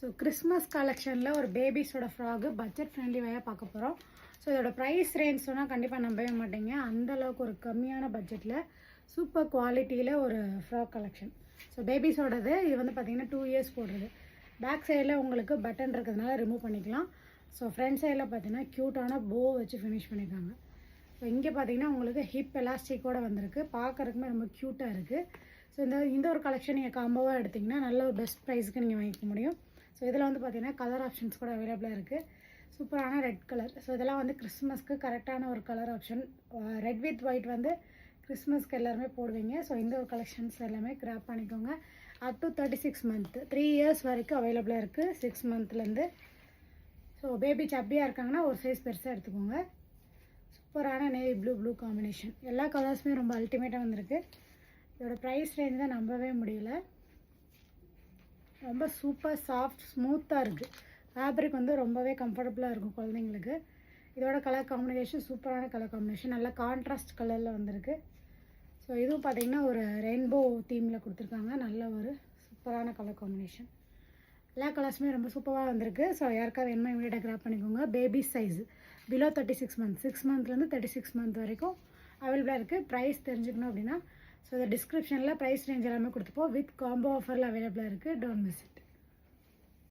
So Christmas கலெக்ஷனில் ஒரு பேபிஸோட frock budget friendly வகையாக பார்க்க போகிறோம். ஸோ இதோட ப்ரைஸ் ரேஞ்ச் சொன்னால் கண்டிப்பாக நம்பவே மாட்டீங்க. அந்தளவுக்கு ஒரு கம்மியான பட்ஜெட்டில் சூப்பர் குவாலிட்டியில் ஒரு ஃப்ராக் கலெக்ஷன். ஸோ பேபிஸோடது இது வந்து பார்த்திங்கன்னா 2 years போடுறது. பேக் சைடில் உங்களுக்கு பட்டன் இருக்கிறதுனால ரிமூவ் பண்ணிக்கலாம். ஸோ ஃப்ரண்ட் சைடில் பார்த்தீங்கன்னா க்யூட்டான போ வச்சு ஃபினிஷ் பண்ணியிருக்காங்க. ஸோ இங்கே பார்த்தீங்கன்னா உங்களுக்கு ஹிப் எலாஸ்டிக்கோடு வந்திருக்கு. பார்க்குறதுக்குமே ரொம்ப க்யூட்டாக இருக்குது. ஸோ இந்த ஒரு கலெக்ஷன் நீங்கள் காம்போவாக எடுத்திங்கன்னா நல்ல ஒரு பெஸ்ட் ப்ரைஸுக்கு நீங்கள் வாங்கிக்க முடியும். ஸோ இதில் வந்து பார்த்திங்கன்னா கலர் ஆப்ஷன்ஸ் கூட அவைலபிளாக இருக்குது. சூப்பரான ரெட் கலர். ஸோ இதெல்லாம் வந்து கிறிஸ்மஸ்க்கு கரெக்டான ஒரு colour option. Red with white வந்து கிறிஸ்மஸ்க்கு எல்லாருமே போடுவீங்க. ஸோ இந்த ஒரு கலெக்ஷன்ஸ் எல்லாமே கிராப் பண்ணிக்கோங்க. அப் டு 36 month 3 years வரைக்கும் அவைலபிளாக இருக்குது. 6 monthலேருந்து. ஸோ பேபி சப்பியாக இருக்காங்கன்னா ஒரு சைஸ் பெருசாக எடுத்துக்கோங்க. சூப்பரான நேவி ப்ளூ காம்பினேஷன். எல்லா கலர்ஸுமே ரொம்ப அல்டிமேட்டாக வந்திருக்கு. இதோட ப்ரைஸ் ரேஞ்ச் தான் நம்பவே முடியல. ரொம்ப சூப்பர் சாஃப்ட் ஸ்மூத்தாக இருக்குது. ஃபேப்ரிக் வந்து ரொம்பவே கம்ஃபர்டபுளாக இருக்கும் குழந்தைங்களுக்கு. இதோட கலர் காம்பினேஷன் சூப்பரான கலர் காம்பினேஷன். நல்லா கான்ட்ராஸ்ட் கலரில் வந்திருக்கு. ஸோ இதுவும் பார்த்திங்கன்னா ஒரு ரெயின்போ தீமில் கொடுத்துருக்காங்க. நல்ல ஒரு சூப்பரான கலர் காம்பினேஷன். எல்லா கலர்ஸுமே ரொம்ப சூப்பராக வந்திருக்கு. ஸோ யாருக்காவது வேணுமா இமீடியட்டாக கிராப் பண்ணிக்கோங்க. Baby size below 36 months 6 monthலேருந்து 36 month வரைக்கும் அவைலபிளாக இருக்குது. ப்ரைஸ் தெரிஞ்சுக்கணும் அப்படின்னா ஸோ இந்த டிஸ்கிரிப்ஷனில் ப்ரைஸ் ரேஞ்ச் எல்லாமே கொடுத்துப்போம். வித் காம்போ ஆஃபரில் அவைலபிளாக இருக்குது. Don't miss it.